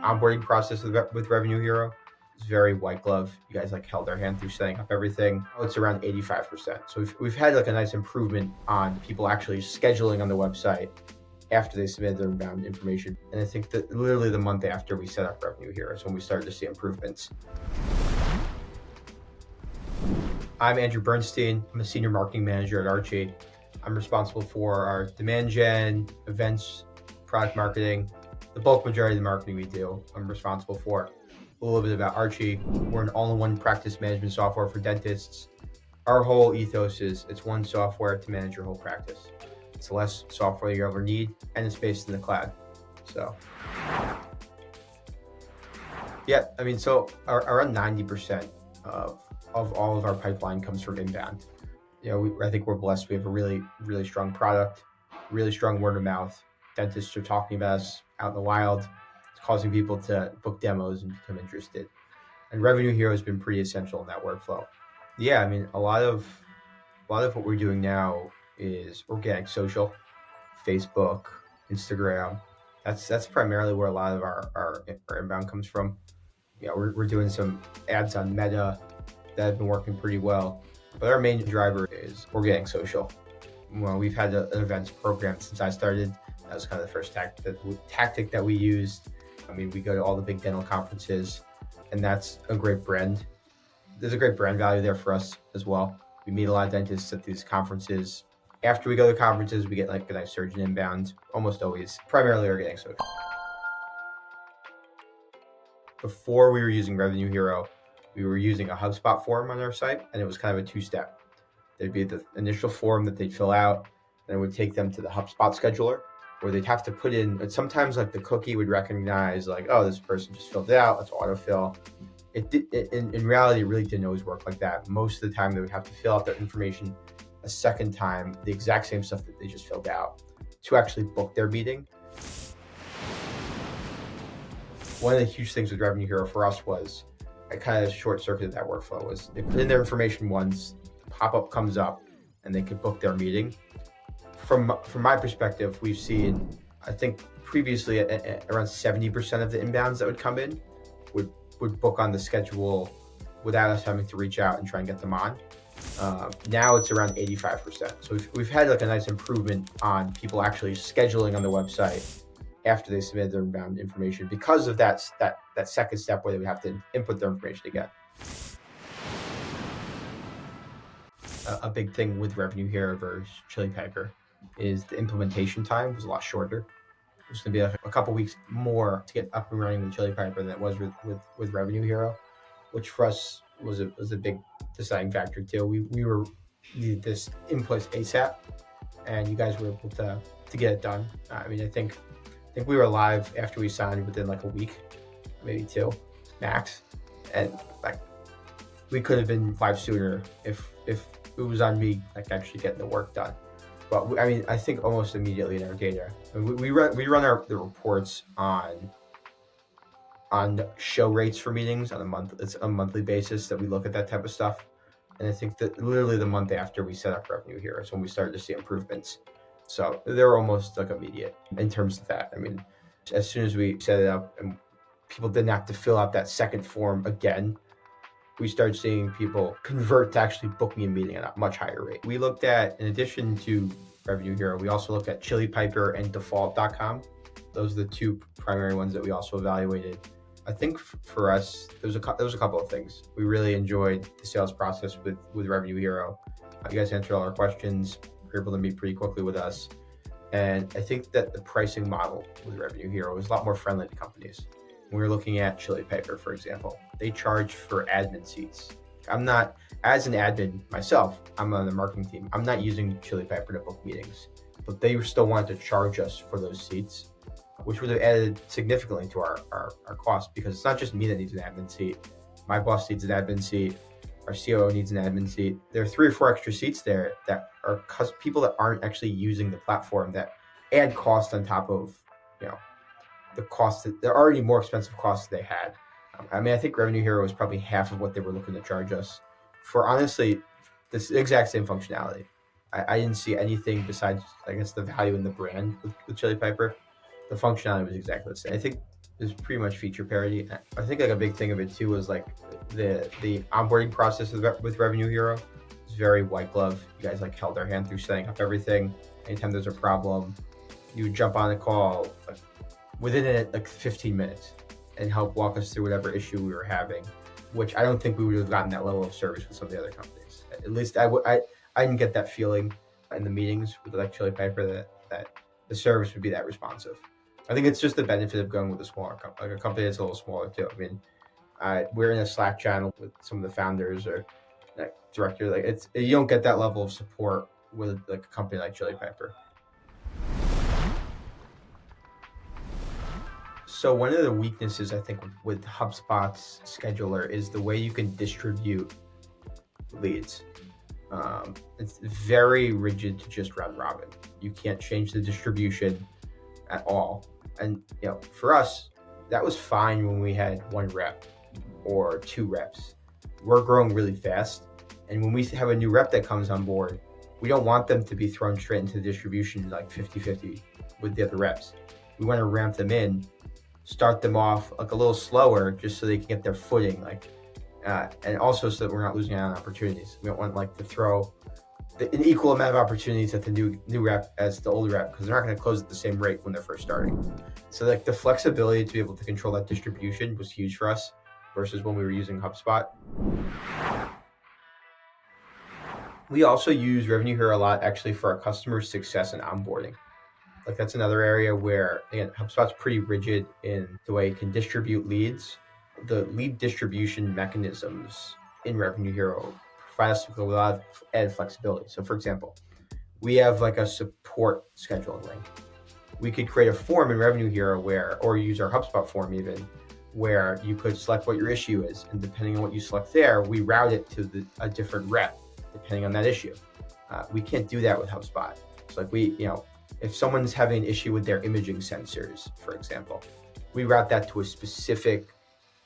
onboarding process with Revenue Hero is very white glove. You guys held our hand through setting up everything. It's around 85%. So we've had a nice improvement on people actually scheduling on the website after they submitted their inbound information. And I think that literally the month after we set up Revenue Hero is when we started to see improvements. I'm Andrew Bernstein. I'm a senior marketing manager at Archy. I'm responsible for our demand gen, events, product marketing. The bulk majority of the marketing we do, I'm responsible for. A little bit about Archy. We're an all-in-one practice management software for dentists. Our whole ethos is it's one software to manage your whole practice. It's less software you ever need, and it's based in the cloud. So, yeah, so around 90% of all of our pipeline comes from inbound. I think we're blessed. We have a really, really strong product, really strong word of mouth. Dentists are talking about us out in the wild. It's causing people to book demos and become interested. And Revenue Hero has been pretty essential in that workflow. Yeah, a lot of what we're doing now is organic social, Facebook, Instagram. That's primarily where a lot of our inbound comes from. We're doing some ads on Meta that have been working pretty well. But our main driver is organic social. Well, we've had an events program since I started. That was kind of the first tactic that we used. We go to all the big dental conferences, and that's a great brand. There's a great brand value there for us as well. We meet a lot of dentists at these conferences. After we go to conferences, we get a nice surge in inbound, almost always, primarily organic social. Before we were using Revenue Hero, we were using a HubSpot form on our site, and it was kind of a two-step. There'd be the initial form that they'd fill out, and it would take them to the HubSpot scheduler, where they'd have to put in, sometimes the cookie would recognize oh, this person just filled it out, let's autofill. In reality, it really didn't always work like that. Most of the time, they would have to fill out their information a second time, the exact same stuff that they just filled out, to actually book their meeting. One of the huge things with Revenue Hero for us was, I kind of short-circuited that workflow. Was they put in their information once, the pop-up comes up, and they could book their meeting. From my perspective, we've seen, I think previously around 70% of the inbounds that would come in would book on the schedule without us having to reach out and try and get them on. Now it's around 85%. So we've had a nice improvement on people actually scheduling on the website after they submit their inbound information because of that second step where they would have to input their information again. A big thing with Revenue Hero versus Chili Piper is the implementation time was a lot shorter. It was going to be a couple weeks more to get up and running with Chili Piper than it was with Revenue Hero, which for us was a big deciding factor too. We needed this input ASAP, and you guys were able to get it done. I think we were live after we signed within a week, maybe two, max. And we could have been live sooner if it was on me actually getting the work done. But I think almost immediately in our data, we run the reports on show rates for meetings it's a monthly basis that we look at that type of stuff. And I think that literally the month after we set up Revenue Hero is when we started to see improvements. So they're almost immediate in terms of that. As soon as we set it up and people didn't have to fill out that second form again, we started seeing people convert to actually book me a meeting at a much higher rate. We looked at, in addition to Revenue Hero, we also looked at Chili Piper and Default.com. Those are the two primary ones that we also evaluated. I think for us, there was a couple of things. We really enjoyed the sales process with Revenue Hero. You guys answered all our questions. Were able to meet pretty quickly with us. And I think that the pricing model with Revenue Hero is a lot more friendly to companies. When we were looking at Chili Piper, for example, they charge for admin seats. I'm not, as an admin myself, I'm on the marketing team. I'm not using Chili Piper to book meetings, but they still wanted to charge us for those seats, which would have added significantly to our cost, because it's not just me that needs an admin seat. My boss needs an admin seat. Our COO needs an admin seat. There are 3 or 4 extra seats there that are people that aren't actually using the platform that add cost on top of, the cost that they're already more expensive costs they had. I think Revenue Hero was probably half of what they were looking to charge us for, honestly, this exact same functionality. I didn't see anything besides, I guess, the value in the brand with Chili Piper. The functionality was exactly the same. I think is pretty much feature parity. I think like a big thing of it too was like the onboarding process with Revenue Hero is very white glove. You guys like held our hand through setting up everything. Anytime there's a problem, you would jump on a call like, within like 15 minutes and help walk us through whatever issue we were having, which I don't think we would have gotten that level of service with some of the other companies. At least I didn't get that feeling in the meetings with like Chili Piper that the service would be that responsive. I think it's just the benefit of going with a smaller company, like a company that's a little smaller too. I mean, we're in a Slack channel with some of the founders or like director. Like you don't get that level of support with like a company like Chili Piper. So one of the weaknesses I think with HubSpot's scheduler is the way you can distribute leads. It's very rigid to just round robin. You can't change the distribution at all. And for us, that was fine when we had 1 rep or 2 reps. We're growing really fast. And when we have a new rep that comes on board, we don't want them to be thrown straight into the distribution like 50-50 with the other reps. We want to ramp them in, start them off like a little slower just so they can get their footing, and also so that we're not losing out on opportunities. We don't want like to throw an equal amount of opportunities at the new rep as the old rep, because they're not going to close at the same rate when they're first starting. So like the flexibility to be able to control that distribution was huge for us versus when we were using HubSpot. We also use Revenue Hero a lot actually for our customer success and onboarding. Like that's another area where, again, HubSpot's pretty rigid in the way it can distribute leads. The lead distribution mechanisms in Revenue Hero provide us with a lot of added flexibility. So for example, we have like a support scheduling link. We could create a form in Revenue Hero or use our HubSpot form even, where you could select what your issue is. And depending on what you select there, we route it to a different rep, depending on that issue. We can't do that with HubSpot. So like if someone's having an issue with their imaging sensors, for example, we route that to a specific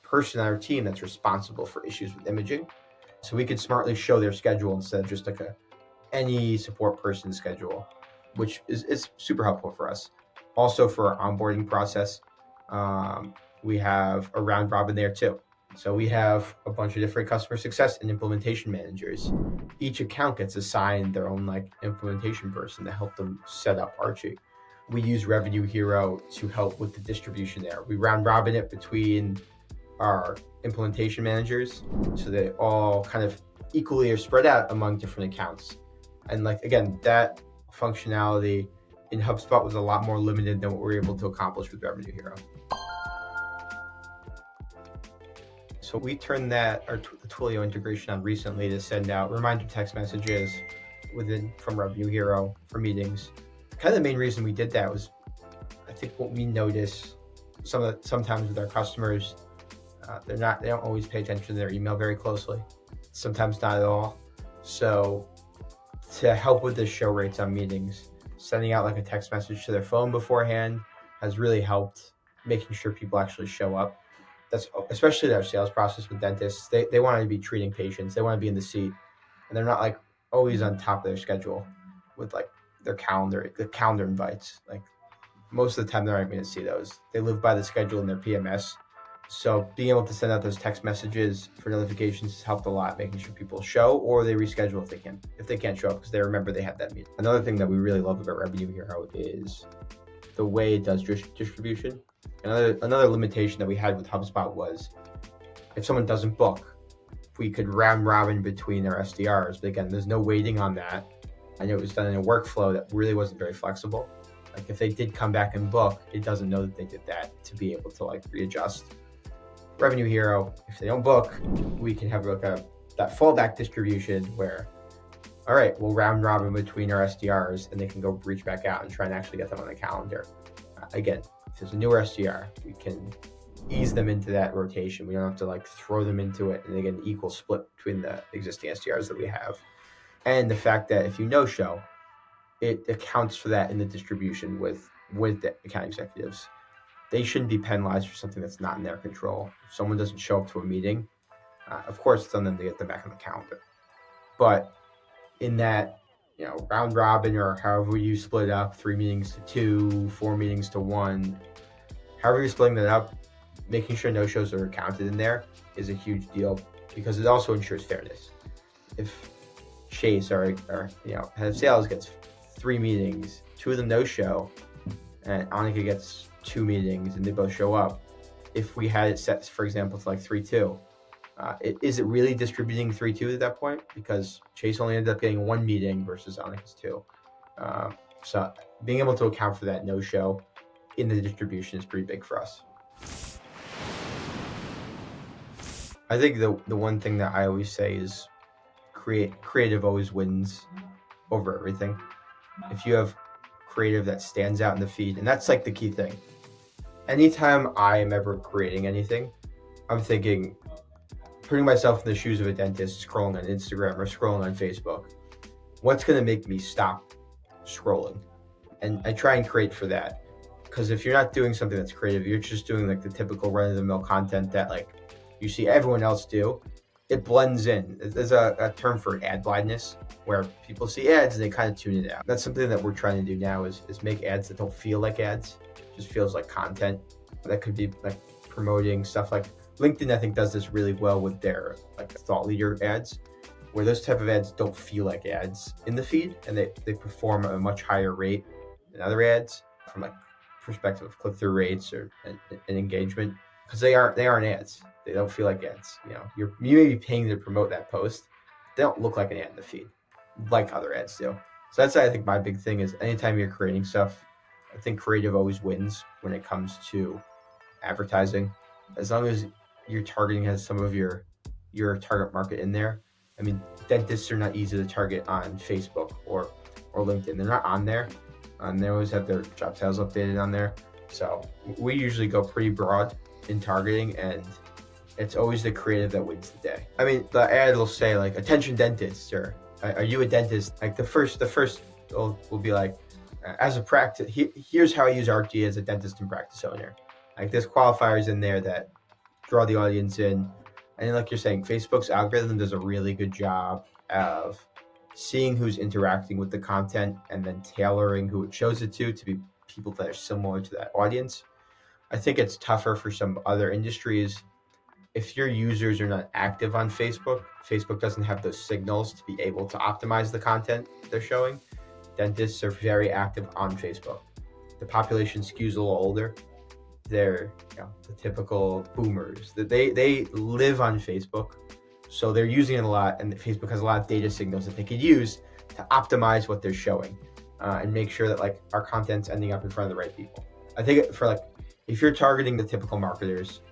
person on our team that's responsible for issues with imaging. So we could smartly show their schedule instead of just like any support person schedule, which is super helpful for us. Also for our onboarding process, we have a round robin there too. So we have a bunch of different customer success and implementation managers. Each account gets assigned their own like implementation person to help them set up Archy. We use Revenue Hero to help with the distribution there. We round robin it between our implementation managers so they all kind of equally are spread out among different accounts. And like, again, that functionality in HubSpot was a lot more limited than what we were able to accomplish with Revenue Hero. So we turned the Twilio integration on recently to send out reminder text messages from Revenue Hero for meetings. Kind of the main reason we did that was, I think what we notice sometimes with our customers, they don't always pay attention to their email very closely. Sometimes not at all. So to help with the show rates on meetings, sending out like a text message to their phone beforehand has really helped making sure people actually show up. That's especially their sales process with dentists. They want to be treating patients. They want to be in the seat, and they're not like always on top of their schedule with like the calendar invites. Like most of the time, they're not going to see those. They live by the schedule in their PMS. So being able to send out those text messages for notifications has helped a lot, making sure people show or they reschedule if they can't show up because they remember they had that meeting. Another thing that we really love about Revenue Hero is the way it does distribution. Another limitation that we had with HubSpot was if someone doesn't book, we could round robin between our SDRs. But again, there's no waiting on that. I know it was done in a workflow that really wasn't very flexible. Like if they did come back and book, it doesn't know that they did that to be able to like readjust. Revenue Hero, if they don't book, we can have like that fallback distribution where, all right, we'll round robin between our SDRs and they can go reach back out and try and actually get them on the calendar. Again, if there's a newer SDR, we can ease them into that rotation. We don't have to like throw them into it and they get an equal split between the existing SDRs that we have. And the fact that if you no-show, it accounts for that in the distribution with the account executives. They shouldn't be penalized for something that's not in their control. If someone doesn't show up to a meeting, of course it's on them to get them back on the calendar. But in that, round robin or however you split up, 3 meetings to 2, 4 meetings to 1, However you're splitting that up, making sure no-shows are counted in there is a huge deal because it also ensures fairness. If Chase or head of sales gets 3 meetings, 2 of them no-show, and Annika gets 2 meetings and they both show up, if we had it set, for example, to like 3-2, is it really distributing 3-2 at that point? Because Chase only ended up getting 1 meeting versus Annika's 2. So being able to account for that no-show in the distribution is pretty big for us. I think the one thing that I always say is creative always wins over everything. If you have creative that stands out in the feed, and that's like the key thing. Anytime I am ever creating anything, I'm thinking, putting myself in the shoes of a dentist scrolling on Instagram or scrolling on Facebook, what's going to make me stop scrolling? And I try and create for that. Because if you're not doing something that's creative, you're just doing like the typical run-of-the-mill content that like you see everyone else do, it blends in. There's a term for ad blindness, where people see ads and they kind of tune it out. That's something that we're trying to do now is make ads that don't feel like ads, just feels like content. That could be like promoting stuff like LinkedIn, I think, does this really well with their like thought leader ads, where those type of ads don't feel like ads in the feed, and they perform at a much higher rate than other ads from like perspective of click-through rates or and engagement, because they aren't ads. They don't feel like ads. You may be paying to promote that post. They don't look like an ad in the feed, like other ads do. So that's, I think, my big thing is anytime you're creating stuff, I think creative always wins when it comes to advertising. As long as your targeting has some of your target market in there. I mean, dentists are not easy to target on Facebook or LinkedIn. They're not on there. They always have their job titles updated on there. So we usually go pretty broad in targeting, and it's always the creative that wins the day. I mean, the ad will say like, "Attention dentists," or "Are you a dentist?" Like the first will be like, "As a practice, here's how I use Archy as a dentist and practice owner." Like there's qualifiers in there that draw the audience in. And like you're saying, Facebook's algorithm does a really good job of seeing who's interacting with the content and then tailoring who it shows it to be people that are similar to that audience. I think it's tougher for some other industries. If your users are not active on Facebook, Facebook doesn't have those signals to be able to optimize the content they're showing. Dentists are very active on Facebook. The population skews a little older. They're the typical boomers. That they live on Facebook, so they're using it a lot, and Facebook has a lot of data signals that they could use to optimize what they're showing and make sure that like our content's ending up in front of the right people. I think for like if you're targeting the typical marketers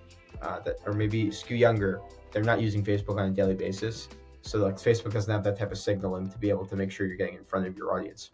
that or maybe skew younger, they're not using Facebook on a daily basis, so like Facebook doesn't have that type of signaling to be able to make sure you're getting in front of your audience.